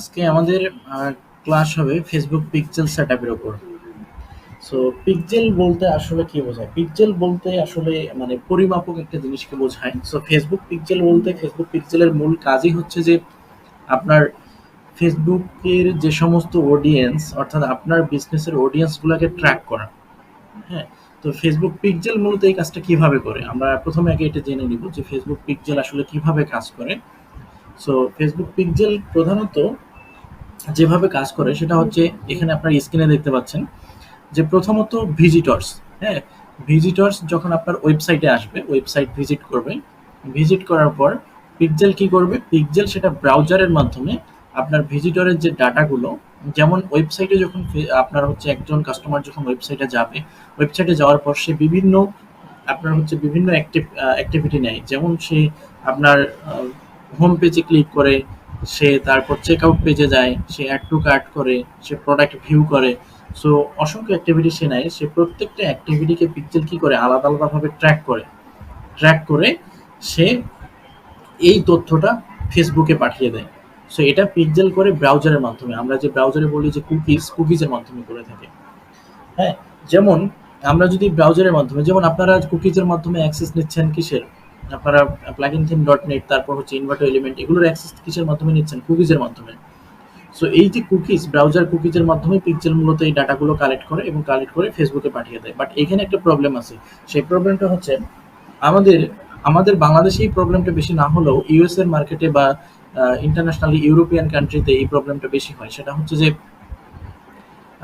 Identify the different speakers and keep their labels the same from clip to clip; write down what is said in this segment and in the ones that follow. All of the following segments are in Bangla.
Speaker 1: আজকে আমাদের ক্লাস হবে ফেসবুক পিক্সেল সেটআপের উপর। সো পিক্সেল বলতে আসলে কি বোঝায়? পিক্সেল বলতে আসলে মানে পরিমাপক একটা জিনিসকে বোঝায়। সো ফেসবুক পিক্সেল বলতে ফেসবুক পিক্সেলের মূল কাজই হচ্ছে যে আপনার ফেসবুকের যে সমস্ত অডিয়েন্স অর্থাৎ আপনার বিজনেসের অডিয়েন্স গুলাকে ট্র্যাক করা। হ্যাঁ, তো ফেসবুক পিক্সেল মূলত এই কাজটা কিভাবে করে আমরা প্রথমে আগে এটা জেনে নিব যে ফেসবুক পিক্সেল আসলে কিভাবে কাজ করে। সো ফেসবুক পিক্সেল প্রধানত যেভাবে কাজ করে সেটা হচ্ছে এখানে আপনার স্ক্রিনে দেখতে পাচ্ছেন যে প্রথমত ভিজিটর্স। হ্যাঁ, ভিজিটর্স যখন আপনার ওয়েবসাইটে আসবে, ওয়েবসাইট ভিজিট করবে, ভিজিট করার পর পিক্সেল কি করবে, পিক্সেল সেটা ব্রাউজারের মাধ্যমে আপনার ভিজিটরের যে ডাটাগুলো, যেমন ওয়েবসাইটে যখন আপনার হচ্ছে একজন কাস্টমার যখন ওয়েবসাইটে যাবে, ওয়েবসাইটে যাওয়ার পর সে বিভিন্ন আপনার হচ্ছে বিভিন্ন অ্যাক্টিভিটি নেয়, যেমন সে আপনার হোম পেজে ক্লিক করে, সে তারপর চেক আউট পেজে যায়, সে অ্যাড টু কার্ট করে, সে প্রোডাক্ট ভিউ করে। সো অসংখ্য অ্যাক্টিভিটি সে নেয়, সে প্রত্যেকটা অ্যাক্টিভিটিকে পিক্সেল কি করে আলাদা আলাদাভাবে ট্র্যাক করে সে এই তথ্যটা ফেসবুকে পাঠিয়ে দেয়। সো এটা পিক্সেল করে ব্রাউজারের মাধ্যমে, আমরা যে ব্রাউজারে বলি যে কুকিজের মাধ্যমে করে থাকে। হ্যাঁ, যেমন আমরা যদি ব্রাউজারের মাধ্যমে, যেমন আপনারা কুকিজের মাধ্যমে অ্যাক্সেস নিচ্ছেন কিসের, আপনারা প্লাগইন থিম ডট নেট, তারপর হচ্ছে ইনভার্টো এলিমেন্ট, এগুলোর অ্যাক্সেস কিসের মাধ্যমে নিচ্ছেন? কুকিজের মাধ্যমে। সো এই যে কুকিজ, ব্রাউজার কুকিজের মাধ্যমে পিক্সেল মূলত এই ডাটাগুলো কালেক্ট করে এবং কালেক্ট করে ফেসবুকে পাঠিয়ে দেয়। বাট এখানে একটা প্রবলেম আছে। সেই প্রবলেমটা হচ্ছে আমাদের আমাদের বাংলাদেশে এই প্রবলেমটা বেশি না হলেও ইউএস এর মার্কেটে বা ইন্টারন্যাশনালি ইউরোপিয়ান কান্ট্রিতে এই প্রবলেমটা বেশি হয়। সেটা হচ্ছে যে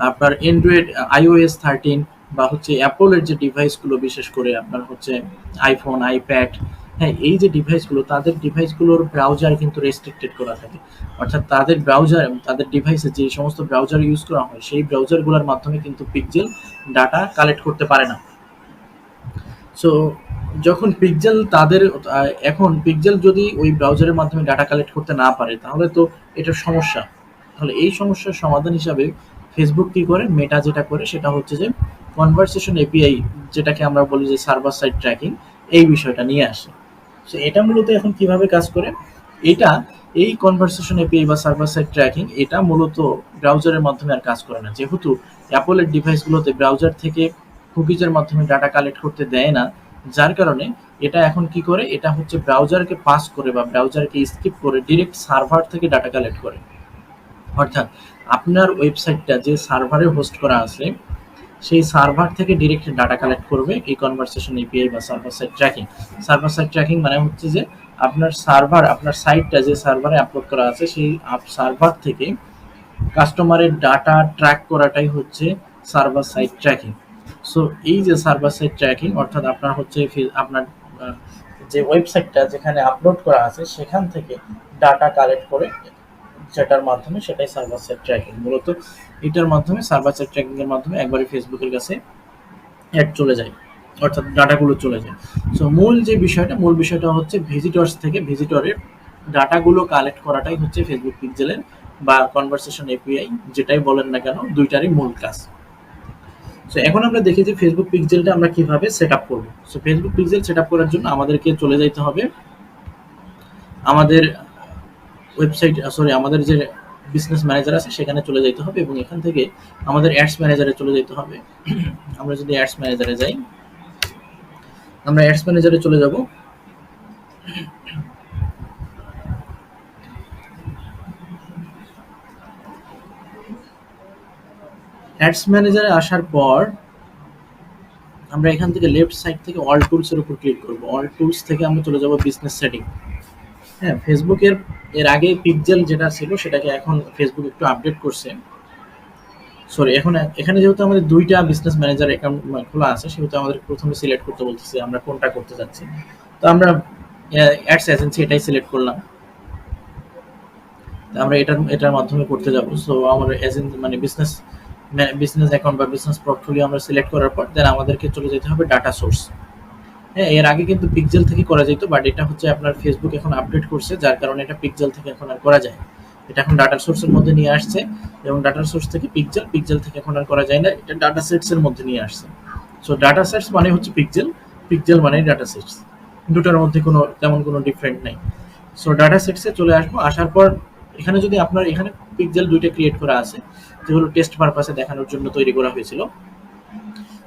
Speaker 1: আপনার অ্যান্ড্রয়েড iOS 13 বা হচ্ছে অ্যাপলের যে ডিভাইসগুলো, বিশেষ করে আপনার হচ্ছে আইফোন, আইপ্যাড, হ্যাঁ, এই যে ডিভাইসগুলো, তাদের ডিভাইসগুলোর ব্রাউজার কিন্তু রেস্ট্রিক্টেড করা থাকে। অর্থাৎ তাদের ব্রাউজার, তাদের ডিভাইসে যে সমস্ত ব্রাউজার ইউজ করা হয় সেই ব্রাউজারগুলোর মাধ্যমে কিন্তু পিক্সেল ডাটা কালেক্ট করতে পারে না। সো যখন পিক্সেল তাদের এখন পিক্সেল যদি ওই ব্রাউজারের মাধ্যমে ডাটা কালেক্ট করতে না পারে তাহলে তো এটা সমস্যা। তাহলে এই সমস্যার সমাধান হিসাবে ফেসবুক কি করে, মেটা যেটা করে সেটা হচ্ছে যে কনভারসেশন এপিআই, যেটাকে আমরা বলি যে সার্ভার সাইড ট্র্যাকিং, এই বিষয়টা নিয়ে আসে। সো এটা মূলত এখন কিভাবে কাজ করে, এটা এই কনভারসেশন এপিআই বা সার্ভার সাইড ট্র্যাকিং এটা মূলত ব্রাউজারের মাধ্যমে আর কাজ করে না, যেহেতু অ্যাপলের ডিভাইসগুলোতে ব্রাউজার থেকে কুকিজের মাধ্যমে ডাটা কালেক্ট করতে দেয় না। যার কারণে এটা এখন কি করে, এটা হচ্ছে ব্রাউজারকে পাস করে বা ব্রাউজারকে স্কিপ করে ডিরেক্ট সার্ভার থেকে ডাটা কালেক্ট করে। অর্থাৎ আপনার ওয়েবসাইটটা যে সার্ভারে হোস্ট করা আছে সেই সার্ভার থেকে ডিরেক্ট ডাটা কালেক্ট করবে এই কনভারসেশন এপিআই বা server side tracking. Server side tracking মানে হচ্ছে যে আপনার সার্ভার, আপনার সাইটটা যে সার্ভারে আপলোড করা আছে সেই সার্ভার থেকে কাস্টমারের ডাটা ট্র্যাক করাটাই হচ্ছে সার্ভার সাইড ট্র্যাকিং। সো এই যে সার্ভার সাইড ট্র্যাকিং অর্থাৎ আপনার হচ্ছে আপনার যে ওয়েবসাইটটা যেখানে আপলোড করা আছে সেখান থেকে ডাটা কালেক্ট করে, সেটার মাধ্যমে, সেটাই সার্ভার সাইড ট্র্যাকিং মূলত। এটার মাধ্যমে সার্ভার সাইড ট্র্যাকিং এর মাধ্যমে একবারে ফেসবুকের কাছে অ্যাড চলে যায়, অর্থাৎ ডাটাগুলো চলে যায়। সো মূল বিষয়টা হচ্ছে ভিজিটরস থেকে ভিজিটরের ডাটাগুলো কালেক্ট করাটাই হচ্ছে ফেসবুক পিক্সেলের বা কনভারসেশন এপিআই, যেটাই বলেন না কেন, দুইটারই মূল কাজ। সো এখন আমরা দেখি যে ফেসবুক পিক্সেলটা আমরা কিভাবে সেট আপ করবো। So Facebook pixel set up করার জন্য আমাদেরকে চলে যাইতে হবে আমাদের ওয়েবসাইট, সরি, আমাদের যে বিজনেস ম্যানেজার আছে সেখানে চলে যাইতে হবে এবং এখান থেকে আমাদের অ্যাডস ম্যানেজারে চলে যেতে হবে। আমরা যদি অ্যাডস ম্যানেজারে যাই, আমরা অ্যাডস ম্যানেজারে চলে যাব। অ্যাডস ম্যানেজারে আসার পর আমরা এখান থেকে লেফট সাইড থেকে অল টুলস এর উপর ক্লিক করব। অল টুলস থেকে আমরা চলে যাব বিজনেস সেটিং। হ্যাঁ, ফেসবুকের এর আগে পিক্সেল যেটা ছিল সেটাকে এখন ফেসবুক একটু আপডেট করছে। সরি, এখন এখানে যেহেতু আমাদের দুইটা বিজনেস ম্যানেজার অ্যাকাউন্ট খোলা আছে সেহেতু আমাদের প্রথমে সিলেক্ট করতে বলতেছে আমরা কোনটা করতে যাচ্ছি। তো আমরা অ্যাডস এজেন্সি এটাই সিলেক্ট করলাম। আমরা এটার মাধ্যমে করতে যাব। সো আমার এজেন্সি মানে বিজনেস অ্যাকাউন্ট বা বিজনেস পোর্টফোলিও আমরা সিলেক্ট করার পর দেন আমাদেরকে চলে যেতে হবে ডাটা সোর্স। হ্যাঁ, এর আগে কিন্তু পিক্সেল থেকে করা যেত, বাট এটা হচ্ছে আপনার ফেসবুক এখন আপডেট করছে যার কারণে এটা পিক্সেল থেকে এখন আর করা যায়। এটা এখন ডাটা সোর্সের মধ্যে নিয়ে আসছে এবং ডাটা সোর্স থেকে পিক্সেল থেকে এখন আর করা যায় না, এটা ডাটা সেটস এর মধ্যে নিয়ে আসছে। সো ডাটা সেটস মানে হচ্ছে পিক্সেল মানে ডাটা সেটস, দুটোর মধ্যে তেমন কোনো ডিফারেন্ট নাই। সো ডাটা সেটসে চলে আসবো, আসার পর এখানে যদি আপনার এখানে পিক্সেল ২ টা ক্রিয়েট করা আছে, যেগুলো টেস্ট পারপাসে দেখানোর জন্য তৈরি করা হয়েছিল।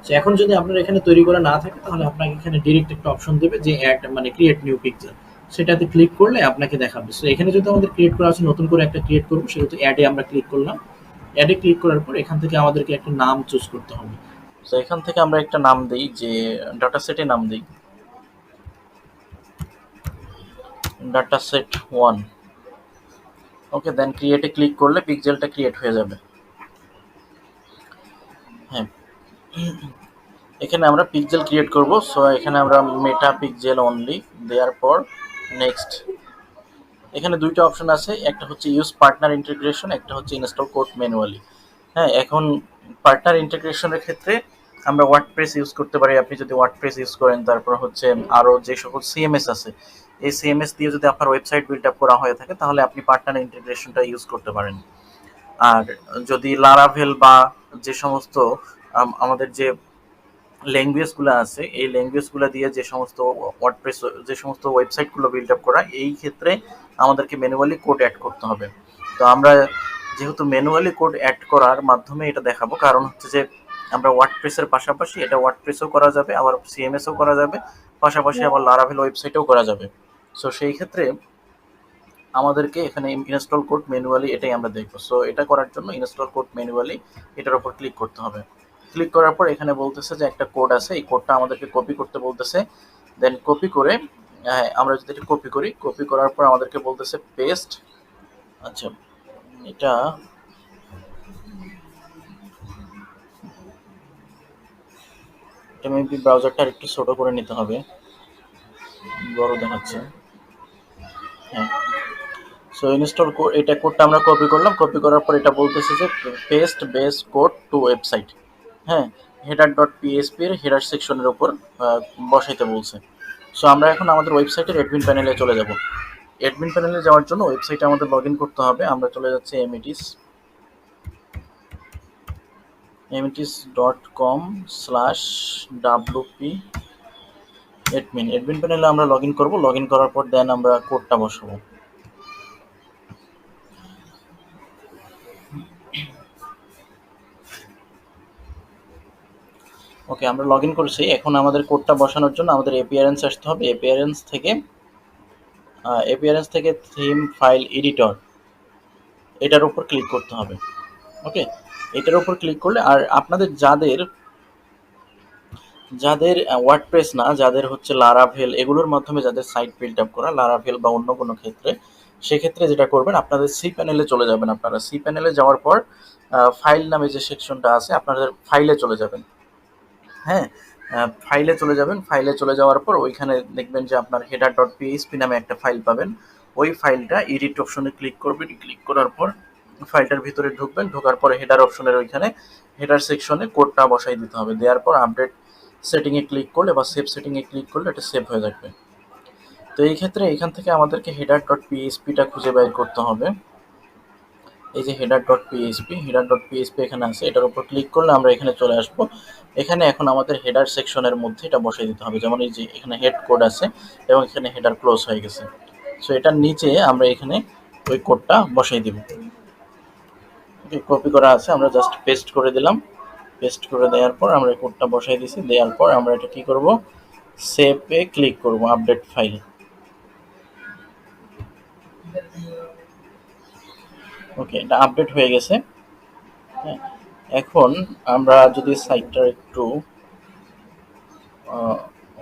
Speaker 1: সো এখন যদি আপনার এখানে তৈরি করা না থাকে তাহলে আপনাকে এখানে ডিরেক্ট একটা অপশন দেবে যে অ্যাড মানে ক্রিয়েট নিউ পিক্সেল। সেটাতে ক্লিক করলে আপনাকে দেখাবে। সো এখানে যদি আমাদের ক্রিয়েট করা আছে, নতুন করে একটা ক্রিয়েট করব, সেহেতু অ্যাডে আমরা ক্লিক করলাম। অ্যাডে ক্লিক করার পর এখান থেকে আমাদেরকে একটা নাম চুজ করতে হবে। সো এখান থেকে আমরা একটা নাম দেই, যে ডাটা সেটে নাম দিই ডাটা সেট 1। ওকে, দেন ক্রিয়েটে ক্লিক করলে পিক্সেলটা ক্রিয়েট হয়ে যাবে। হ্যাঁ, এখানে আমরা পিক্সেল ক্রিয়েট করব। সো এখানে আমরা মেটা পিক্সেল অনলি দেওয়ার পর নেক্সট। এখানে দুইটা অপশন আছে, একটা হচ্ছে ইউজ পার্টনার ইন্টিগ্রেশন, একটা হচ্ছে ইনস্টল কোড ম্যানুয়ালি। হ্যাঁ, এখন পার্টনার ইন্টিগ্রেশনের ক্ষেত্রে আমরা ওয়ার্ডপ্রেস ইউজ করতে পারি। আপনি যদি ওয়ার্ডপ্রেস ইউজ করেন, তারপর হচ্ছে আরও যে সকল সিএমএস আছে, এই সিএমএস দিয়ে যদি আপনার ওয়েবসাইট বিল্ড আপ করা হয়ে থাকে তাহলে আপনি পার্টনার ইন্টিগ্রেশনটা ইউজ করতে পারেন। আর যদি লারাভেল বা যে সমস্ত আমাদের যে ল্যাঙ্গুয়েজগুলো আছে, এই ল্যাঙ্গুয়েজগুলো দিয়ে যে সমস্ত ওয়ার্ডপ্রেস, যে সমস্ত ওয়েবসাইটগুলো বিল্ড আপ করা, এই ক্ষেত্রে আমাদেরকে ম্যানুয়ালি কোড অ্যাড করতে হবে। তো আমরা যেহেতু ম্যানুয়ালি কোড অ্যাড করার মাধ্যমে এটা দেখাবো, কারণ হচ্ছে যে আমরা ওয়ার্ডপ্রেসের পাশাপাশি এটা ওয়ার্ডপ্রেসও করা যাবে, আবার সিএমএসও করা যাবে, পাশাপাশি আবার লারাভেল ওয়েবসাইটেও করা যাবে। সো সেই ক্ষেত্রে আমাদেরকে এখানে ইনস্টল কোড ম্যানুয়ালি, এটাই আমরা দেখবো। সো এটা করার জন্য ইনস্টল কোড ম্যানুয়ালি এটার উপর ক্লিক করতে হবে। ক্লিক করার পর এখানে বলতেছে যে একটা কোড আছে, এই কোডটা আমাদেরকে কপি করতে বলতেছে। দেন কপি করে আমরা যদি এটা কপি করি, কপি করার পর আমাদেরকে বলতেছে পেস্ট। আচ্ছা, এটা মেবি ব্রাউজারটা একটু ছোট করে নিতে হবে, বড় দেখাচ্ছে। হ্যাঁ, সো ইনস্টল কোড, এটা কোডটা আমরা কপি করলাম। কপি করার পর এটা বলতেছে যে paste base code to website. হ্যাঁ, হেডার ডট পিএসপি এর হেডার সেকশনের উপর বসাইতে বলছে। সো আমরা এখন আমাদের ওয়েবসাইটের অ্যাডমিন প্যানেলে চলে যাব। অ্যাডমিন প্যানেলে যাওয়ার জন্য ওয়েবসাইটে আমাদের লগ ইন করতে হবে। আমরা চলে যাচ্ছি emitis.com/wp অ্যাডমিন। অ্যাডমিন প্যানেলে আমরা লগ ইন করবো। লগ ইন করার পর দেন আমরা কোডটা বসাবো। ওকে, আমরা লগ ইন করেছি। এখন আমাদের কোডটা বসানোর জন্য আমাদের এপিয়ারেন্স আসতে হবে। এপিয়ারেন্স থেকে থিম ফাইল এডিটর, এটার উপর ক্লিক করতে হবে। ওকে, এটার উপর ক্লিক করলে, আর আপনাদের যাদের ওয়ার্ডপ্রেস না, যাদের হচ্ছে লারাভেল, এগুলোর মাধ্যমে যাদের সাইট বিল্ড আপ করা, লারাভেল বা অন্য কোনো ক্ষেত্রে, সেক্ষেত্রে যেটা করবেন, আপনাদের সি প্যানেলে চলে যাবেন। আপনারা সি প্যানেলে যাওয়ার পর ফাইল নামে যে সেকশনটা আছে, আপনাদের ফাইলে চলে যাবেন। হ্যাঁ, ফাইলে চলে যাবেন। ফাইলে চলে যাওয়ার পর ওইখানে দেখবেন যে আপনার হেডার ডট পিএইচপি নামে একটা ফাইল পাবেন। ওই ফাইলটা এডিট অপশনে ক্লিক করবেন। ক্লিক করার পর ফাইলটার ভিতরে ঢুকবেন। ঢোকার পরে হেডার অপশনের ওইখানে হেডার সেকশনে কোডটা বসাই দিতে হবে। দেওয়ার পর আপডেট সেটিংয়ে ক্লিক করলে বা সেভ সেটিংয়ে ক্লিক করলে এটা সেভ হয়ে যাবে। তো এই ক্ষেত্রে এখান থেকে আমাদেরকে হেডার ডট পিএইচপিটা খুঁজে বের করতে হবে। এই যে হেডার ডট পিএইচপি এখানে আছে, এটার উপর ক্লিক করলে আমরা এখানে চলে আসবো। এখানে এখন আমাদের হেডার সেকশনের মধ্যে এটা বসাই দিতে হবে। যেমন এই যে এখানে হেড কোড আছে এবং এখানে হেডার ক্লোজ হয়ে গেছে। সো এটার নিচে আমরা এখানে ওই কোডটা বসাই দিব। কপি করা আছে, আমরা জাস্ট পেস্ট করে দিলাম। পেস্ট করে দেওয়ার পর আমরা কোডটা বসাই দিছি। দেওয়ার পর আমরা এটা কি করব, সেভে ক্লিক করব, আপডেট ফাইল। ওকে, এটা আপডেট হয়ে গেছে। হ্যাঁ, এখন আমরা যদি সাইটটা একটু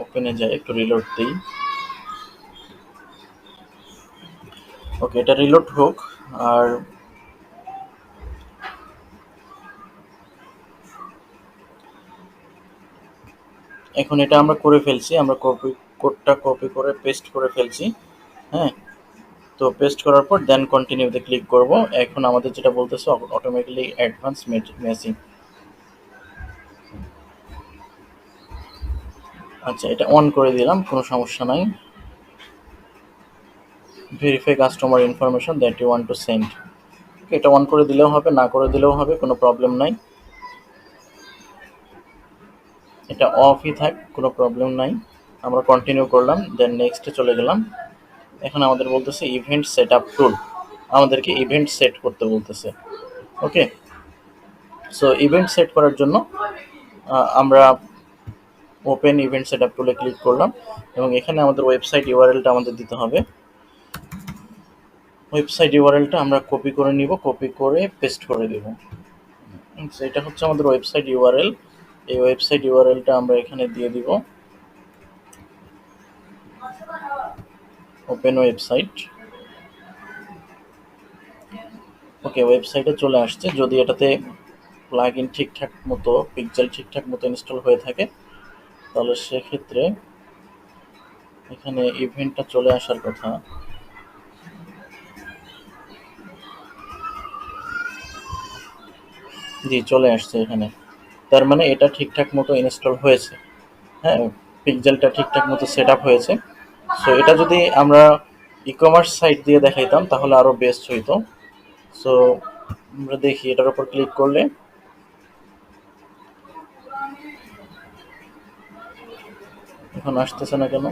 Speaker 1: ওপেনে যাই, একটু রিলোড দিই। ওকে, এটা রিলোড হোক। আর এখন এটা আমরা করে ফেলছি। আমরা কোডটা কপি করে পেস্ট করে ফেলছি। হ্যাঁ, তো পেস্ট করার পর দেন কন্টিনিউতে ক্লিক করব। এখন আমাদের যেটা বলতেছে অটোমেটিক্যালি অ্যাডভান্স মেসিং। আচ্ছা, এটা অন করে দিলাম, কোনো সমস্যা নাই। Verify customer information that you want to send. এটা অন করে দিলেও হবে, না করে দিলেও হবে, কোনো প্রবলেম নাই। এটা অফই থাক, কোনো প্রবলেম নাই। আমরা কন্টিনিউ করলাম, দেন নেক্সটে চলে গেলাম। এখন আমাদের বলতেছে ইভেন্ট সেটআপ টুল। আমাদেরকে ইভেন্ট সেট করতে বলতেছে। ওকে, সো ইভেন্ট সেট করার জন্য আমরা ওপেন ইভেন্ট সেটআপ টুলে ক্লিক করলাম এবং এখানে আমাদের ওয়েবসাইট ইউআরএলটা আমাদের দিতে হবে। ওয়েবসাইট ইউআরএলটা আমরা কপি করে নিব, কপি করে পেস্ট করে দেব। এটা হচ্ছে আমাদের ওয়েবসাইট ইউআরএল। এই ওয়েবসাইট ইউআরএলটা আমরা এখানে দিয়ে দিব। Open website. ওকে, ওয়েবসাইটে চলে আসছে। যদি এটাতে প্লাগইন ঠিকঠাক মতো, পিক্সেল ঠিকঠাক মতো ইনস্টল হয়ে থাকে, তাহলে সেক্ষেত্রে এখানে ইভেন্টটা চলে আসার কথা। জি, চলে আসছে এখানে। তার মানে এটা ঠিকঠাক মতো ইনস্টল হয়েছে। হ্যাঁ, পিক্সেলটা ঠিকঠাক মতো সেট আপ হয়েছে। সো এটা যদি আমরা ই কমার্স সাইট দিয়ে দেখাইতাম তাহলে আরও বেস্ট হইতো। সো আমরা দেখি এটার উপর ক্লিক করলে এখন আসতেছে না কেন?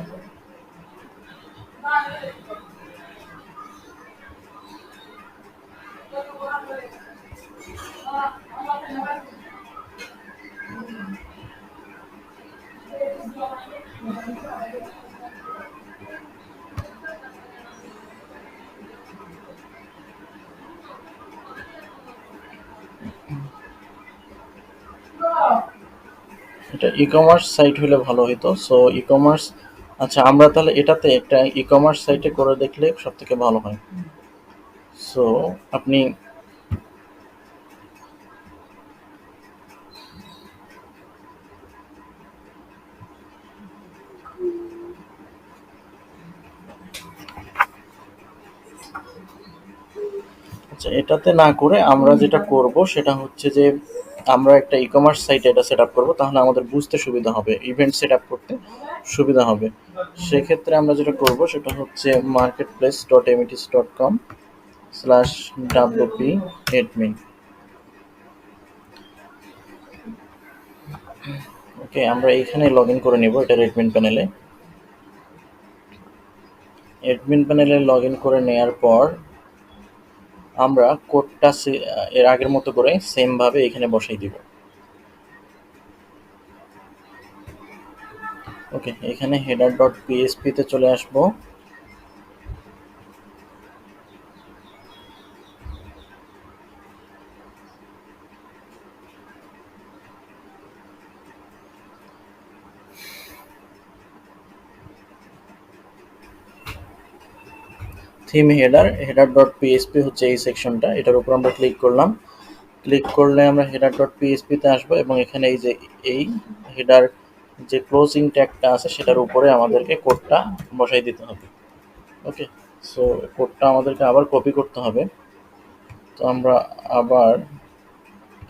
Speaker 1: এটা ই কমার্স সাইট হলে ভালো হইতো। সো ই কমার্স, আচ্ছা আমরা তাহলে এটাতে একটা ই কমার্স সাইটে করে দেখলে সব থেকে ভালো হয়। সো আপনি আচ্ছা, এটাতে না করে আমরা যেটা করব সেটা হচ্ছে যে আমরা একটা ই কমার্স সাইটে এটা সেট আপ করবো, তাহলে আমাদের বুঝতে সুবিধা হবে, ইভেন্ট সেট আপ করতে সুবিধা হবে। সেক্ষেত্রে আমরা যেটা করব সেটা হচ্ছে marketplace.amitis.com/wp admin। ওকে, আমরা এইখানে লগ ইন করে নিব। এটা অ্যাডমিন প্যানেলে। অ্যাডমিন প্যানেলে লগ ইন করে নেওয়ার পর আমরা কোডটা এর আগের মতো করে সেম ভাবে এখানে বসাই দিব। ওকে, এখানে header.php তে চলে আসবো। থিম header.php হচ্ছে এই সেকশনটা। এটার উপর আমরা ক্লিক করলাম। ক্লিক করলে আমরা header.php তে আসবো এবং এখানে এই যে এই হেডার যে ক্লোজিং ট্যাগটা আছে সেটার উপরে আমাদেরকে কোডটা বসাই দিতে হবে। ওকে, সো কোডটা আমাদেরকে আবার কপি করতে হবে। তো আমরা আবার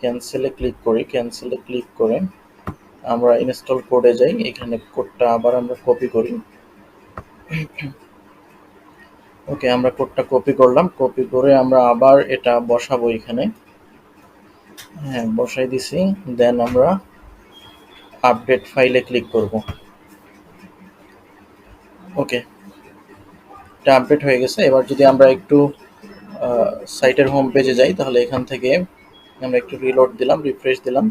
Speaker 1: ক্যান্সেলে ক্লিক করি। ক্যান্সেলে ক্লিক করে আমরা ইনস্টল কোডে যাই। এখানে কোডটা আবার আমরা কপি করি। ওকে, আমরা কোডটা কপি করলাম। কপি করে আমরা আবার এটা বসাবো এখানে। হ্যাঁ, বসাই দিছি। দেন আমরা আপডেট ফাইলে ক্লিক করব। ওকে, এটা আপডেট হয়ে গেছে। এবার যদি আমরা একটু সাইটের হোম পেজে যাই তাহলে এখান থেকে আমরা একটু রিলোড দিলাম, রিফ্রেশ দিলাম।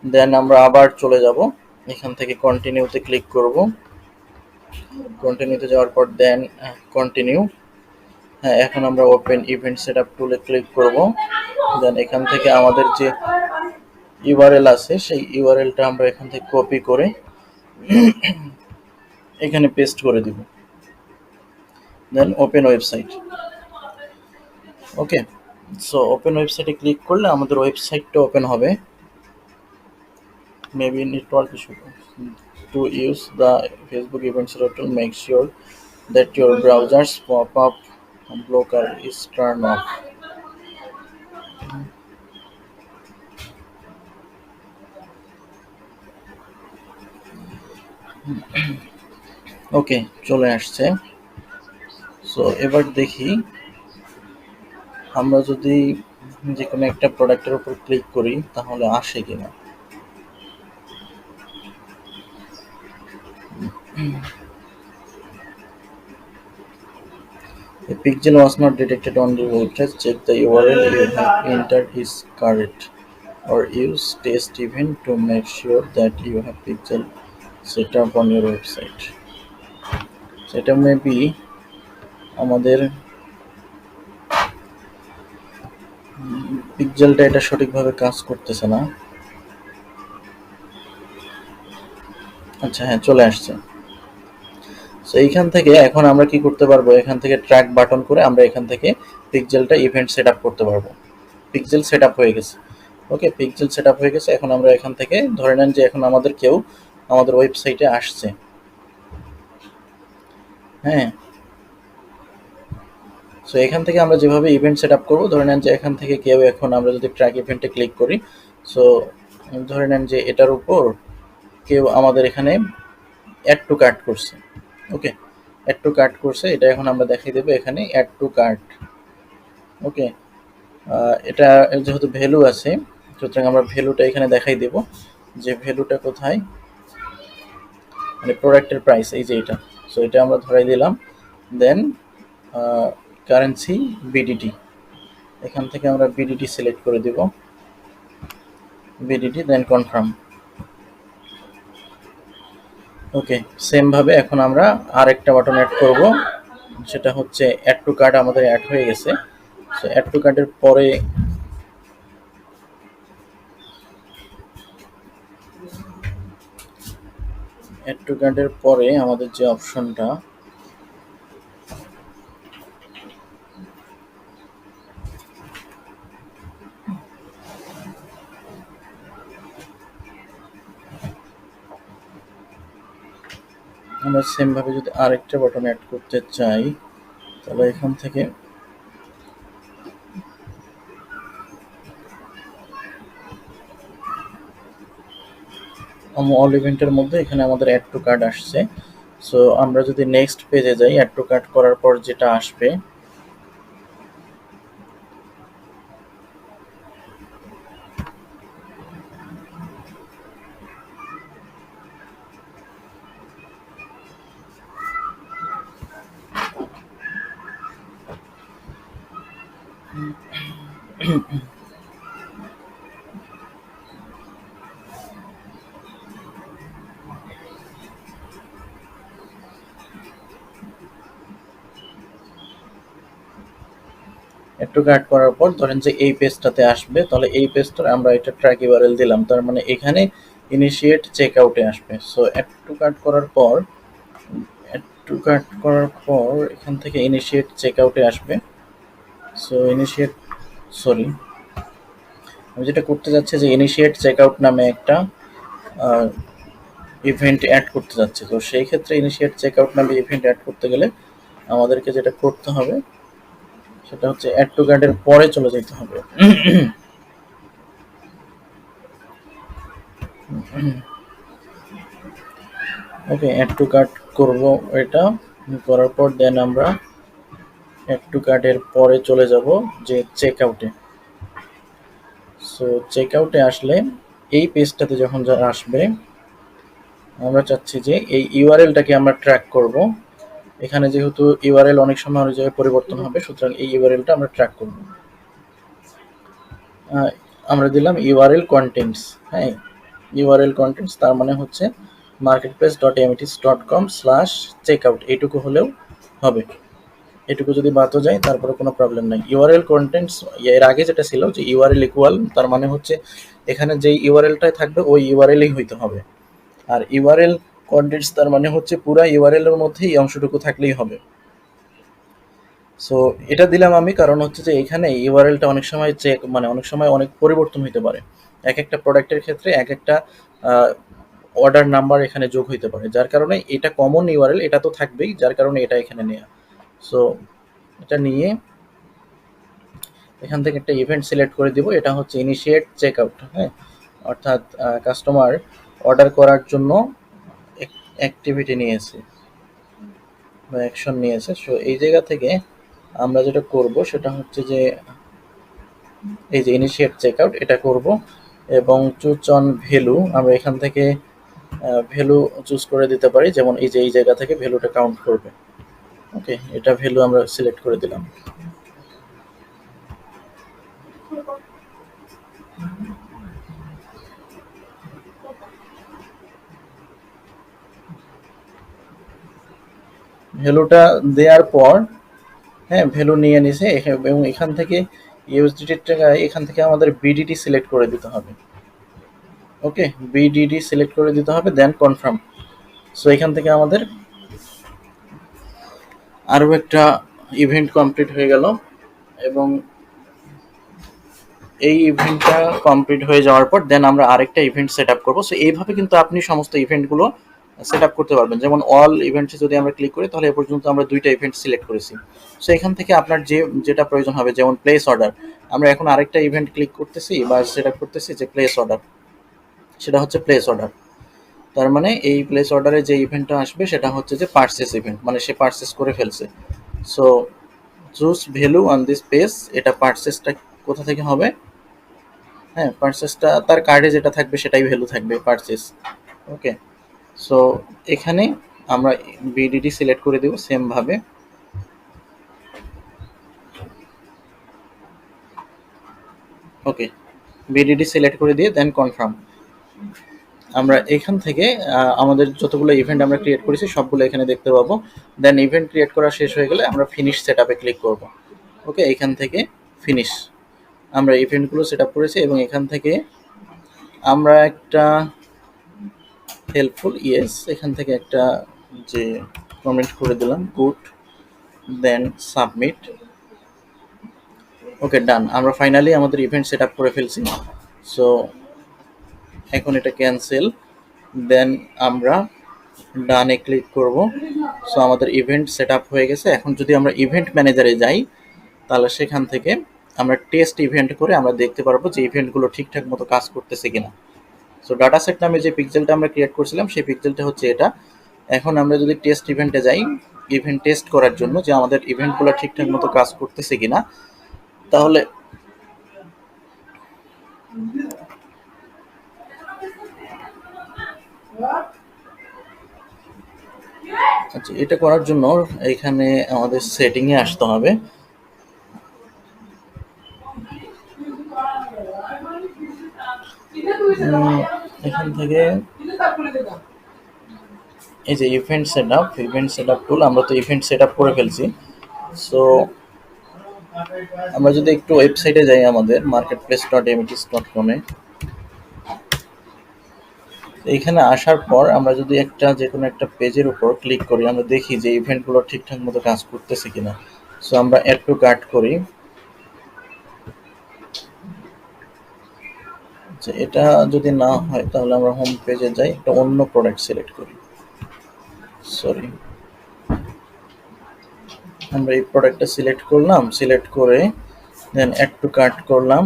Speaker 1: দেন আমরা আবার চলে যাব। এখান থেকে কন্টিনিউতে ক্লিক করব। কন্টিনিউতে যাওয়ার পর দেন কন্টিনিউ। হ্যাঁ, এখন আমরা ওপেন ইভেন্ট সেটআপ টুলে ক্লিক করব। দেন এখান থেকে আমাদের যে ইউআরএল আছে সেই ইউআরএলটা আমরা এখান থেকে কপি করে এখানে পেস্ট করে দিব। Then open website. Okay, so open ওয়েবসাইটে ক্লিক করলে আমাদের ওয়েবসাইটটা ওপেন হবে। Maybe network issue. To use the Facebook event setup tool, make sure that your browser's pop-up blocker is turned off. ওকে, চলে আসছে। সো এবার দেখি আমরা যদি যে কোনো একটা প্রোডাক্টের উপর ক্লিক করি তাহলে আসে কিনা। A pixel was not detected on the website. Check the URL you have entered is correct, or use test event to make sure that you have pixel set up on your website. So এটা মেবি আমাদের পিক্সেলটা এটা সঠিকভাবে কাজ করতেছে না। আচ্ছা হ্যাঁ, চলে আসছে। সো এইখান থেকে এখন আমরা কি করতে পারবো, এখান থেকে ট্র্যাক বাটন করে আমরা এখান থেকে পিক্সেলটা ইভেন্ট সেট আপ করতে পারবো। পিক্সেল সেট আপ হয়ে গেছে। ওকে, পিক্সেল সেট আপ হয়ে গেছে। এখন আমরা এখান থেকে ধরে নেন যে এখন আমাদের কেউ আমাদের ওয়েবসাইটে আসছে, হ্যাঁ। সো এখান থেকে আমরা যেভাবে ইভেন্ট সেট আপ করবো, ধরে নেন যে এখান থেকে কেউ এখন আমরা যদি ট্র্যাক ইভেন্টে ক্লিক করি, সো ধরে নেন যে এটার উপর কেউ আমাদের এখানে অ্যাড টু কার্ট করছে। ওকে, অ্যাড টু কার্ট করছে, এটা এখন আমরা দেখিয়ে দেবো এখানে অ্যাড টু কার্ট। ওকে, এটা যেহেতু ভ্যালু আছে, সুতরাং আমরা ভ্যালুটা এখানে দেখাই দেব যে ভ্যালুটা কোথায়, মানে প্রোডাক্টের প্রাইস এই যে এটা। সো এটা আমরা ধরাই দিলাম। দেন কারেন্সি বিডিটি, এখান থেকে আমরা বিডিটি সিলেক্ট করে দেব, বিডিটি, দেন কনফার্ম। ওকে, সেম ভাবে এখন আমরা আরেকটা বাটন অ্যাড করব, সেটা হচ্ছে অ্যাড টু কার্ট। আমাদের অ্যাড হয়ে গেছে। সো অ্যাড টু কার্টের পরে অ্যাড টু কার্টের পরে আমাদের যে অপশনটা, আমরা সেম ভাবে যদি আরেকটা বাটন অ্যাড করতে চাই, তাহলে এখান থেকে অল ইভেন্টের মধ্যে এখানে আমাদের অ্যাড টু কার্ট আসছে। সো আমরা যদি নেক্সট পেজে যাই, অ্যাড টু কার্ট করার পর যেটা আসবে, একটু কাট করার পর ধরেন যে এই পেজটাতে আসবে, তাহলে এই পেজটা আমরা এটা ট্র্যাক ইউআরএল দিলাম, তার মানে এখানে ইনিশিয়েট চেক আউটে আসবে। সো একটু কাট করার পর এখান থেকে ইনিশিয়েট চেক আউটে আসবে। সো সরি, আমি যেটা করতে যাচ্ছি যে ইনিশিয়েট চেক আউট নামে একটা ইভেন্ট অ্যাড করতে যাচ্ছে। তো সেই ক্ষেত্রে ইনিশিয়েট চেক আউট নামে ইভেন্ট অ্যাড করতে গেলে আমাদেরকে যেটা করতে হবে সেটা হচ্ছে অ্যাড টু কার্টের পরে চলে যেতে হবে। ওকে, অ্যাড টু কার্ট করবো, এটা করার পর দেন আমরা অ্যাড টু কার্টের পরে চলে যাব যে চেক আউটে। সো চেক আউটে আসলে এই পেজটাতে যখন যারা আসবে, আমরা চাচ্ছি যে এই ইউআরএলটাকে আমরা ট্র্যাক করব। এখানে যেহেতু ইউআরএল অনেক সময় অনেক জায়গায় পরিবর্তন হবে, সুতরাং এই ইউআরএলটা আমরা ট্র্যাক করব। আমরা দিলাম ইউআরএল কন্টেন্টস, হ্যাঁ, ইউআরএল কন্টেন্টস, তার মানে হচ্ছে marketplace.mtc.com/checkout, এইটুকু হলেও হবে। এটুকু যদি বাদও যায় তারপরে কোনো প্রবলেম নাই। ইউআরএল কন্টেন্টস, এর আগে যেটা ছিল যে ইউআরএল ইকুয়াল, তার মানে হচ্ছে এখানে যেই ইউআরএলটাই থাকবে ওই ইউআরএলই হইতে হবে। আর ইউআরএল কন্টেন্টস তার মানে হচ্ছে পুরা ইউআরএল এর মধ্যে এই অংশটুকু থাকলেই হবে। সো এটা দিলাম আমি, কারণ হচ্ছে যে এখানে ইউআরএলটা অনেক সময় অনেক সময় অনেক পরিবর্তন হইতে পারে। এক একটা প্রোডাক্টের ক্ষেত্রে এক একটা অর্ডার নাম্বার এখানে যোগ হইতে পারে, যার কারণে এটা কমন ইউআরএল, এটা তো থাকবেই, যার কারণে এটা এখানে নেওয়া। সো এটা নিয়ে এখান থেকে একটা ইভেন্ট সিলেক্ট করে দিব, এটা হচ্ছে ইনিশিয়েট চেক আউট, হ্যাঁ, অর্থাৎ কাস্টমার অর্ডার করার জন্য অ্যাক্টিভিটি নিয়েছে বা অ্যাকশন নিয়েছে। সো এই জায়গা থেকে আমরা যেটা করব সেটা হচ্ছে যে এই যে ইনিশিয়েট চেক আউট, এটা করব এবং চুজ অন ভ্যালু, আমরা এখান থেকে ভ্যালু চুজ করে দিতে পারি, যেমন এই যে এই জায়গা থেকে ভ্যালুটা কাউন্ট করবে। ওকে, এটা ভ্যালু আমরা সিলেক্ট করে দিলাম। ভ্যালুটা দেওয়ার পর, হ্যাঁ, ভ্যালু নিয়ে নিছে এবং এখান থেকে ইউএসডিটি টাকা এখান থেকে আমাদের বিডিটি সিলেক্ট করে দিতে হবে। ওকে, বিডিডি সিলেক্ট করে দিতে হবে, দেন কনফার্ম। সো এখান থেকে আমাদের আরও একটা ইভেন্ট কমপ্লিট হয়ে গেল এবং এই ইভেন্টটা কমপ্লিট হয়ে যাওয়ার পর দেন আমরা আরেকটা ইভেন্ট সেট আপ করবো। সো এইভাবে কিন্তু আপনি সমস্ত ইভেন্টগুলো সেট আপ করতে পারবেন। যেমন অল ইভেন্টসে যদি আমরা ক্লিক করি তাহলে এ পর্যন্ত আমরা দুইটা ইভেন্ট সিলেক্ট করেছি। সো এখান থেকে আপনার যেটা প্রয়োজন হবে, যেমন প্লেস অর্ডার, আমরা এখন আরেকটা ইভেন্ট ক্লিক করতেছি বা সেট আপ করতেছি যে প্লেস অর্ডার, সেটা হচ্ছে প্লেস অর্ডার। তার মানে এই প্লেস অর্ডারে যে ইভেন্টটা আসবে সেটা হচ্ছে যে পারচেস ইভেন্ট, মানে সে পারচেস করে ফেলছে। So choose value on this page, এটা পারচেসটা কোথা থেকে হবে, হ্যাঁ, পারচেসটা তার কার্ডে যেটা থাকবে সেটাই ভ্যালু থাকবে, পারচেস। ওকে, সো এখানে আমরা বিডিডি সিলেক্ট করে দেব সেম ভাবে। ওকে, বিডিডি সিলেক্ট করে দিয়ে দেন কনফার্ম। আমরা এখান থেকে আমাদের যতগুলো ইভেন্ট আমরা ক্রিয়েট করেছি সবগুলো এখানে দেখতে পাবো। দেন ইভেন্ট ক্রিয়েট করা শেষ হয়ে গেলে আমরা ফিনিশ সেট আপে ক্লিক করব। ওকে, এখান থেকে ফিনিশ, আমরা ইভেন্টগুলো সেট আপ করেছি এবং এখান থেকে আমরা একটা হেল্পফুল ইয়েস এখান থেকে একটা যে কমেন্ট করে দিলাম, গুড, দেন সাবমিট। ওকে, ডান, আমরা ফাইনালি আমাদের ইভেন্ট সেট আপ করে ফেলছি। সো এখন এটা ক্যান্সেল, দেন আমরা ডানে ক্লিক করব। সো আমাদের ইভেন্ট সেট আপ হয়ে গেছে। এখন যদি আমরা ইভেন্ট ম্যানেজারে যাই তাহলে সেখান থেকে আমরা টেস্ট ইভেন্ট করে আমরা দেখতে পারবো যে ইভেন্টগুলো ঠিকঠাক মতো কাজ করতেছে কিনা। সো ডাটা সেট নামে যে পিক্সেলটা আমরা ক্রিয়েট করছিলাম সেই পিক্সেলটা হচ্ছে এটা। এখন আমরা যদি টেস্ট ইভেন্টে যাই, ইভেন্ট টেস্ট করার জন্য যে আমাদের ইভেন্টগুলো ঠিকঠাক মতো কাজ করতেছে কিনা, তাহলে আচ্ছা, এটা করার জন্য এখানে আমাদের সেটিংয়ে আসতে হবে। এখান থেকে এই যে ইভেন্ট সেট আপ টুল, আমরা তো ইভেন্ট সেট আপ করে ফেলছি। সো আমরা যদি একটু ওয়েবসাইটে যাই আমাদের marketplace.emitis.com-এ, এইখানে আসার পর আমরা যদি একটা যে কোনো একটা পেজের উপর ক্লিক করি, আমরা দেখি যে ইভেন্টগুলো ঠিকঠাক মতো কাজ করতেছে কিনা। সো আমরা অ্যাড টু কার্ট করি। আচ্ছা, এটা যদি না হয় তাহলে আমরা হোম পেজে যাই, একটা অন্য প্রোডাক্ট সিলেক্ট করি। সরি, আমরা এই প্রোডাক্টটা সিলেক্ট করলাম, সিলেক্ট করে দেন অ্যাড টু কার্ট করলাম।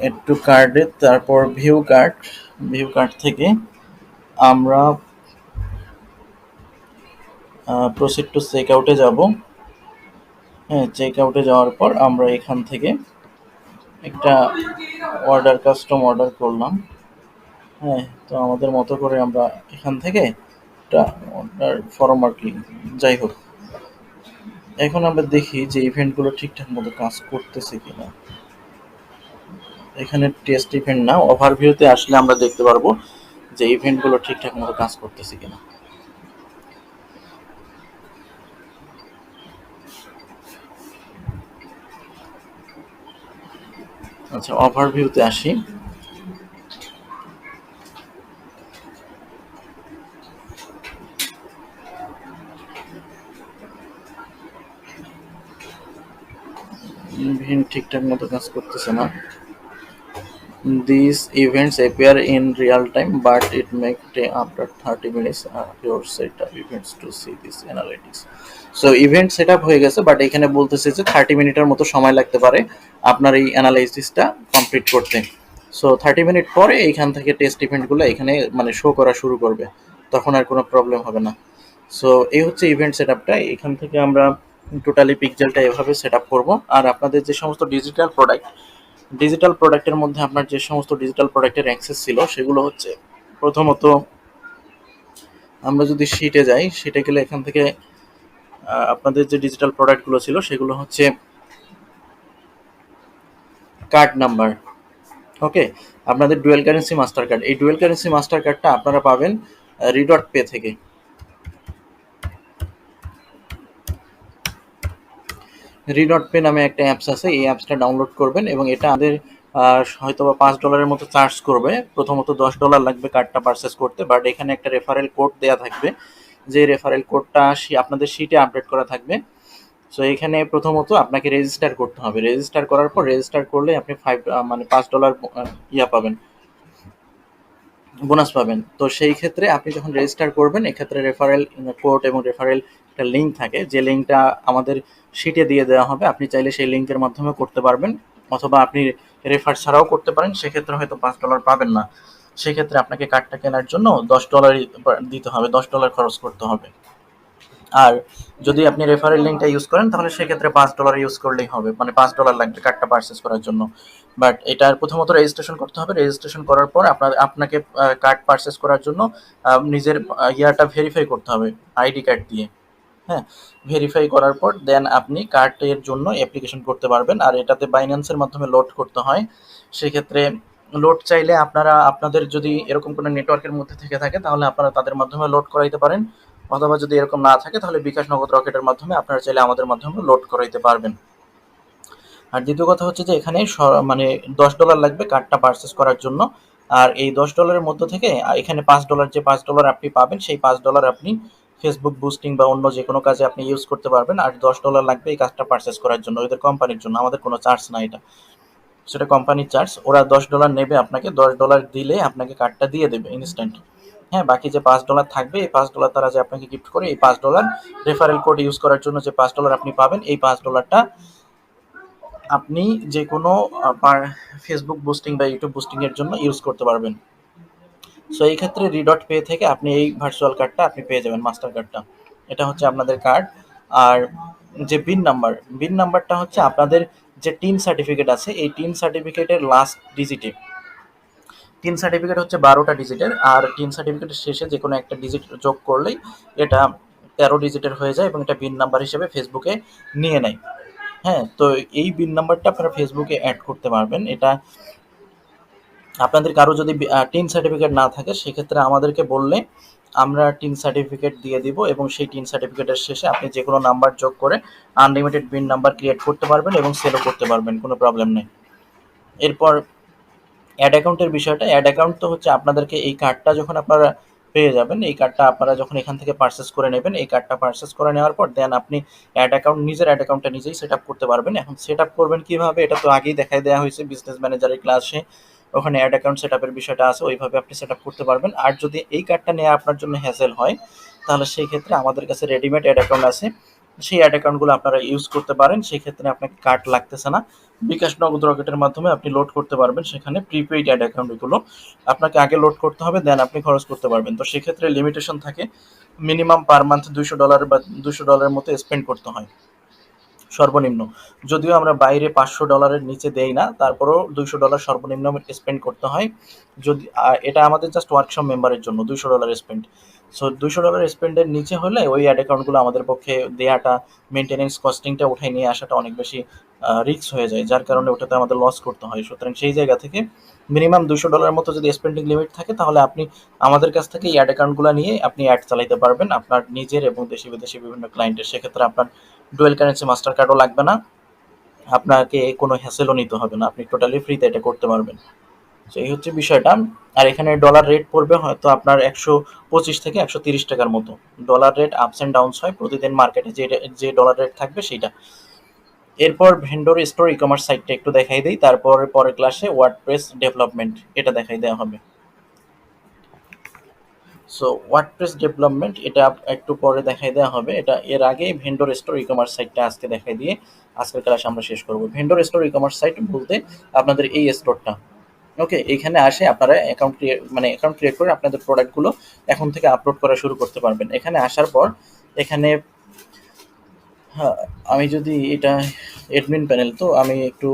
Speaker 1: অ্যাড টু কার্টে তারপর ভিউ কার্ট থেকে আমরা প্রসিড টু চেক আউটে যাব। হ্যাঁ, চেক আউটে যাওয়ার পর আমরা এখান থেকে একটা কাস্টম অর্ডার করলাম। হ্যাঁ, তো আমাদের মতো করে আমরা এখান থেকে একটা অর্ডার ফর্ম আর কি, যাই হোক। এখন আমরা দেখি যে ইভেন্টগুলো ঠিকঠাক মতো কাজ করতেছে কিনা। এখানে টেস্ট ইভেন্ট না, ওভারভিউতে আসলে আমরা দেখতে পারবো যে ইভেন্টগুলো ঠিকঠাক মতো কাজ করতেছে কিনা। আচ্ছা, ওভারভিউতে আসি। ইভেন্ট ঠিকঠাক মতো কাজ করতেছে না। These events appear in real time, but it may take after 30 minutes of your setup events to see this analytics. So event setup হয়ে গেছে, বাট এখানে বলতেছে যে 30 মিনিটের মতো সময় লাগতে পারে আপনার এই অ্যানালাইসিসটা কমপ্লিট করতে। সো 30 মিনিট পরে এইখান থেকে টেস্ট ইভেন্টগুলো এখানে মানে শো করা শুরু করবে, তখন আর কোনো প্রবলেম হবে না। সো এই হচ্ছে ইভেন্ট সেটআপটা। এখান থেকে আমরা টোটালি পিক্সেলটা এভাবে সেট আপ করবো। আর আপনাদের যে সমস্ত ডিজিটাল প্রোডাক্টের মধ্যে আপনার যে সমস্ত ডিজিটাল প্রোডাক্টের অ্যাক্সেস ছিল সেগুলো হচ্ছে, প্রথমত আমরা যদি শিটে যাই, শিটে গেলে এখান থেকে আপনাদের যে ডিজিটাল প্রোডাক্টগুলো ছিল সেগুলো হচ্ছে কার্ড নাম্বার। ওকে, আপনাদের ডুয়েল কারেন্সি মাস্টার কার্ড, এই ডুয়েল কারেন্সি মাস্টার কার্ডটা আপনারা পাবেন রিডট পে থেকে। রিডট পে নামে একটা অ্যাপস আছে, এই অ্যাপসটা ডাউনলোড করবেন এবং এটা আমাদের হয়তো বা $5 মতো চার্জ করবে। প্রথমত $10 লাগবে কার্ডটা পারচেস করতে, বাট এখানে একটা রেফারেল কোড দেওয়া থাকবে, যে রেফারেল কোডটা আপনাদের শিটে আপডেট করা থাকবে। সো এখানে প্রথমত আপনাকে রেজিস্টার করতে হবে, রেজিস্টার করার পর রেজিস্টার করলে আপনি মানে $5 ইয়া পাবেন, বোনাস পাবেন। তো সেই ক্ষেত্রে আপনি যখন রেজিস্টার করবেন, এক্ষেত্রে রেফারেল কোড এবং রেফারেল একটা লিঙ্ক থাকে, যে লিঙ্কটা আমাদের শিটে দিয়ে দেওয়া হবে। আপনি চাইলে সেই লিঙ্কের মাধ্যমে করতে পারবেন, অথবা আপনি রেফার ছাড়াও করতে পারেন, সেক্ষেত্রে হয়তো $5 পাবেন না। সেক্ষেত্রে আপনাকে কার্ডটা কেনার জন্য $10 দিতে হবে, $10 খরচ করতে হবে। আর যদি আপনি রেফারেল লিঙ্কটা ইউজ করেন তাহলে সেক্ষেত্রে $5 ইউজ করলেই হবে, মানে $5 লাগবে কার্ডটা পারচেস করার জন্য। বাট এটার প্রথমত রেজিস্ট্রেশন করতে হবে, রেজিস্ট্রেশন করার পর আপনাকে কার্ড পারচেস করার জন্য নিজের ইয়াটা ভেরিফাই করতে হবে আইডি কার্ড দিয়ে। হ্যাঁ, ভেরিফাই করার পর দেন আপনি কার্ডের জন্য অ্যাপ্লিকেশন করতে পারবেন। আর এটাতে বাইন্যান্সের মাধ্যমে লোড করতে হয়। সেক্ষেত্রে লোড চাইলে আপনারা আপনাদের যদি এরকম কোনো নেটওয়ার্কের মধ্যে থেকে থাকে তাহলে আপনারা তাদের মাধ্যমে লোড করাইতে পারেন, অথবা যদি এরকম না থাকে তাহলে বিকাশ নগদ রকেটের মাধ্যমে আপনারা চাইলে আমাদের মাধ্যমে লোড করাইতে পারবেন। আর দ্বিতীয় কথা হচ্ছে যে এখানে মানে $10 লাগবে কার্ডটা পারচেস করার জন্য। আর এই $10 মধ্য থেকে এখানে $5 যে $5 আপনি পাবেন, সেই $5 আপনি ফেসবুক বুস্টিং বা অন্য যে কোনো কাজে আপনি ইউজ করতে পারবেন। আর $10 লাগবে এই কাজটা পারচেস করার জন্য, ওদের কোম্পানির জন্য, আমাদের কোনো চার্জ না এটা, সেটা কোম্পানির চার্জ। ওরা $10 নেবে, আপনাকে $10 দিলে আপনাকে কার্ডটা দিয়ে দেবে ইনস্ট্যান্ট। হ্যাঁ, বাকি যে $5 থাকবে, এই $5 তারা যে আপনাকে গিফট করে, এই $5 রেফারেল কোড ইউজ করার জন্য যে $5 আপনি পাবেন, এই $5টা আপনি যে কোনো ফেসবুক বুস্টিং বা ইউটিউব বুস্টিং এর জন্য ইউজ করতে পারবেন। সো এই ক্ষেত্রে রিডট পে থেকে আপনি এই ভার্চুয়াল কার্ডটা আপনি পেয়ে যাবেন, মাস্টার কার্ডটা। এটা হচ্ছে আপনাদের কার্ড। আর যে বিন নাম্বারটা হচ্ছে আপনাদের যে টিন সার্টিফিকেট আছে, এই টিন সার্টিফিকেটের লাস্ট ডিজিটে, টিন সার্টিফিকেট হচ্ছে 12টা ডিজিটের, আর টিন সার্টিফিকেটের শেষে যে কোনো একটা ডিজিট যোগ করলেই এটা 13 ডিজিটের হয়ে যায় এবং এটা বিন নাম্বার হিসেবে ফেসবুকে নিয়ে নেয়। হ্যাঁ, তো এই বিন নাম্বারটা আপনারা ফেসবুকে অ্যাড করতে পারবেন। এটা আপনাদের কারো যদি টিন সার্টিফিকেট না থাকে সেক্ষেত্রে আমাদেরকে বললে আমরা টিন সার্টিফিকেট দিয়ে দিব, এবং সেই টিন সার্টিফিকেটের শেষে আপনি যে কোনো নাম্বার যোগ করে আনলিমিটেড বিন নাম্বার ক্রিয়েট করতে পারবেন এবং সেলও করতে পারবেন, কোনো প্রবলেম নেই। এরপর অ্যাড অ্যাকাউন্টের বিষয়টা, অ্যাড অ্যাকাউন্ট তো হচ্ছে আপনাদেরকে এই কার্ডটা যখন আপনারা পেয়ে যাবেন, এই কার্ডটা আপনারা যখন এখান থেকে পারচেস করে নেবেন, এই কার্ডটা পারচেস করে নেওয়ার পর দেন আপনি অ্যাড অ্যাকাউন্ট, নিজের অ্যাড অ্যাকাউন্টটা নিজেই সেট আপ করতে পারবেন। এখন সেট আপ করবেন কিভাবে, এটা তো আগেই দেখাই দেওয়া হয়েছে বিজনেস ম্যানেজারের ক্লাসে, ওখানে অ্যাড অ্যাকাউন্ট সেট আপের বিষয়টা আছে, ওইভাবে আপনি সেট আপ করতে পারবেন। আর যদি এই কার্ডটা নেওয়া আপনার জন্য হ্যাসেল হয় তাহলে সেই ক্ষেত্রে আমাদের কাছে রেডিমেড অ্যাড অ্যাকাউন্ট আছে, সেই অ্যাড অ্যাকাউন্টগুলো আপনারা ইউজ করতে পারেন। সেই ক্ষেত্রে আপনাকে কার্ড লাগতেছে না, বিকাশ নগদ রকেটের মাধ্যমে আপনি লোড করতে পারবেন। সেখানে প্রিপেইড অ্যাড অ্যাকাউন্ট, এগুলো আপনাকে আগে লোড করতে হবে, দেন আপনি খরচ করতে পারবেন। তো সেক্ষেত্রে লিমিটেশন থাকে, মিনিমাম পার মান্থ $200 বা $200 মতো স্পেন্ড করতে হয় সর্বনিম্ন। যদিও আমরা বাইরে $500 নিচে দেই না, তারপরেও $200 সর্বনিম্ন স্পেন্ড করতে হয়। যদি এটা আমাদের জাস্ট ওয়ার্কশপ মেম্বারের জন্য $200 স্পেন্ড। সো $200 স্পেন্ডের নিচে হলে ওই অ্যাড অ্যাকাউন্টগুলো আমাদের পক্ষে দেওয়াটা, মেনটেনেন্স কস্টিংটা উঠাই নিয়ে আসাটা অনেক বেশি রিস্ক হয়ে যায়, যার কারণে ওটাতে আমাদের লস করতে হয়। সুতরাং সেই জায়গা থেকে মিনিমাম $200 মতো যদি স্পেন্ডিং লিমিট থাকে তাহলে আপনি আমাদের কাছ থেকে এই অ্যাড অ্যাকাউন্টগুলো নিয়ে আপনি অ্যাড চালাইতে পারবেন আপনার নিজের এবং দেশি বিদেশি বিভিন্ন ক্লায়েন্টের। সেক্ষেত্রে আপনার ডুয়েল কারেন্সি মাস্টার কার্ডও লাগবে না, আপনাকে কোনো হ্যাসেলও নিতে হবে না, আপনি টোটালি ফ্রিতে এটা করতে পারবেন। তো এই হচ্ছে বিষয়টা। আর এখানে ডলার রেট পড়বে হয়তো আপনার 125 থেকে 130 টাকার মতো। Dollar rate ups and downs হয় প্রতিদিন, মার্কেটে যে যে ডলার রেট থাকবে সেইটা। এরপর ভেন্ডর স্টোর ই কমার্স সাইটটা একটু দেখাই দিই, তারপর পরের ক্লাসে ওয়ার্ডপ্রেস ডেভেলপমেন্ট এটা দেখাই দেওয়া হবে। সো ওয়ার্ডপ্রেস ডেভেলপমেন্ট এটা একটু পরে দেখাই দেওয়া হবে। এটা এর আগে ভেন্ডর স্টোর ই কমার্স সাইটটা আজকে দেখাই দিয়ে আজকের ক্লাস আমরা শেষ করব। Vendor store e commerce site বলতে আপনাদের এই স্টোরটা, ওকে, এখানে আসে আপনারা অ্যাকাউন্ট ক্রিয়েট করে আপনাদের প্রোডাক্টগুলো এখন থেকে আপলোড করা শুরু করতে পারবেন। এখানে আসার পর এখানে, হ্যাঁ, আমি যদি এটা অ্যাডমিন প্যানেল, তো আমি একটু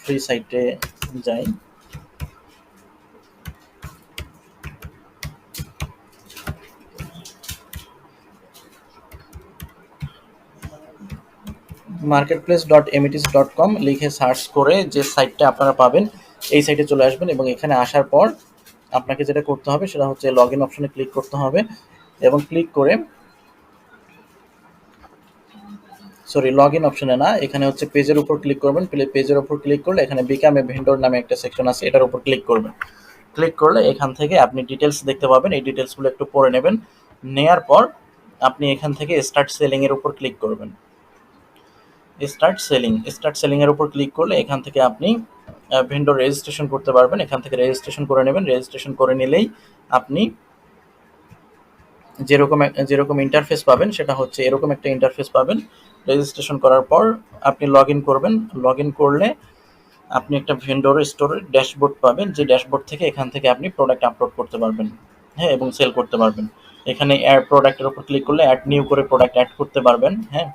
Speaker 1: ফ্রি সাইটে যাই। marketplace.emitis.com লিখে সার্চ করে যে সাইটটা আপনারা পাবেন এই সাইটে চলে আসবেন এবং এখানে আসার পর আপনাকে যেটা করতে হবে সেটা হচ্ছে লগ ইন অপশনে ক্লিক করতে হবে এবং ক্লিক করে লগ ইন অপশনে না, এখানে হচ্ছে পেজের উপর ক্লিক করবেন। পেজের উপর ক্লিক করলে এখানে বিকাম এ ভেন্ডর নামে একটা সেকশন আছে, এটার উপর ক্লিক করবেন। ক্লিক করলে এখান থেকে আপনি ডিটেলস দেখতে পাবেন, এই ডিটেলসগুলো একটু পড়ে নেবেন। নেয়ার পর আপনি এখান থেকে স্টার্ট সেলিং এর উপর ক্লিক করবেন। স্টার্ট সেলিং এর উপর ক্লিক করলে এখান থেকে আপনি ভেন্ডর রেজিস্ট্রেশন করতে পারবেন। এখান থেকে রেজিস্ট্রেশন করে নেবেন। রেজিস্ট্রেশন করে নিলেই আপনি যেরকম ইন্টারফেস পাবেন সেটা হচ্ছে এরকম একটা ইন্টারফেস পাবেন। রেজিস্ট্রেশন করার পর আপনি লগ ইন করবেন। লগ ইন করলে আপনি একটা ভেন্ডর স্টোরের ড্যাশবোর্ড পাবেন, যে ড্যাশবোর্ড থেকে এখান থেকে আপনি প্রোডাক্ট আপলোড করতে পারবেন, হ্যাঁ, এবং সেল করতে পারবেন। এখানে অ্যাড প্রোডাক্টের উপর ক্লিক করলে অ্যাড নিউ করে প্রোডাক্ট অ্যাড করতে পারবেন, হ্যাঁ।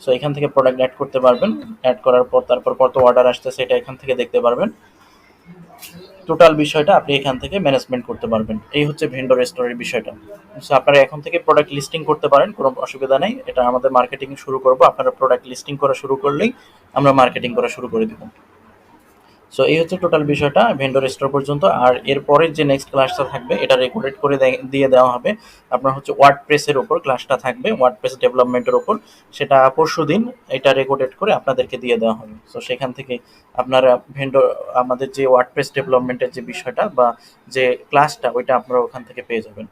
Speaker 1: সো এখান থেকে প্রোডাক্ট অ্যাড করতে পারবেন। অ্যাড করার পর তারপর কত অর্ডার আসতেছে এটা এখান থেকে দেখতে পারবেন। টোটাল বিষয়টা আপনি এখান থেকে ম্যানেজমেন্ট করতে পারবেন। এই হচ্ছে ভেন্ডর স্টোরের বিষয়টা। সো আপনারা এখন থেকে প্রোডাক্ট লিস্টিং করতে পারেন, কোনো অসুবিধা নেই। এটা আমাদের মার্কেটিং শুরু করব, আপনারা প্রোডাক্ট লিস্টিং করা শুরু করলেই আমরা মার্কেটিং করা শুরু করে দিব। সো এই হচ্ছে টোটাল বিষয়টা ভেন্ডর স্টোর পর্যন্ত। আর এরপরের যে নেক্সট ক্লাসটা থাকবে এটা রেকর্ডেড করে দিয়ে দেওয়া হবে। আপনার হচ্ছে ওয়ার্ডপ্রেসের ওপর ক্লাসটা থাকবে, ওয়ার্ডপ্রেস ডেভেলপমেন্টের ওপর। সেটা পরশুদিন এটা রেকর্ডেড করে আপনাদেরকে দিয়ে দেওয়া হবে। সো সেখান থেকে আপনারা ভেন্ডর আমাদের যে ওয়ার্ডপ্রেস ডেভেলপমেন্টের যে বিষয়টা বা যে ক্লাসটা ওইটা আপনারা ওখান থেকে পেয়ে যাবেন।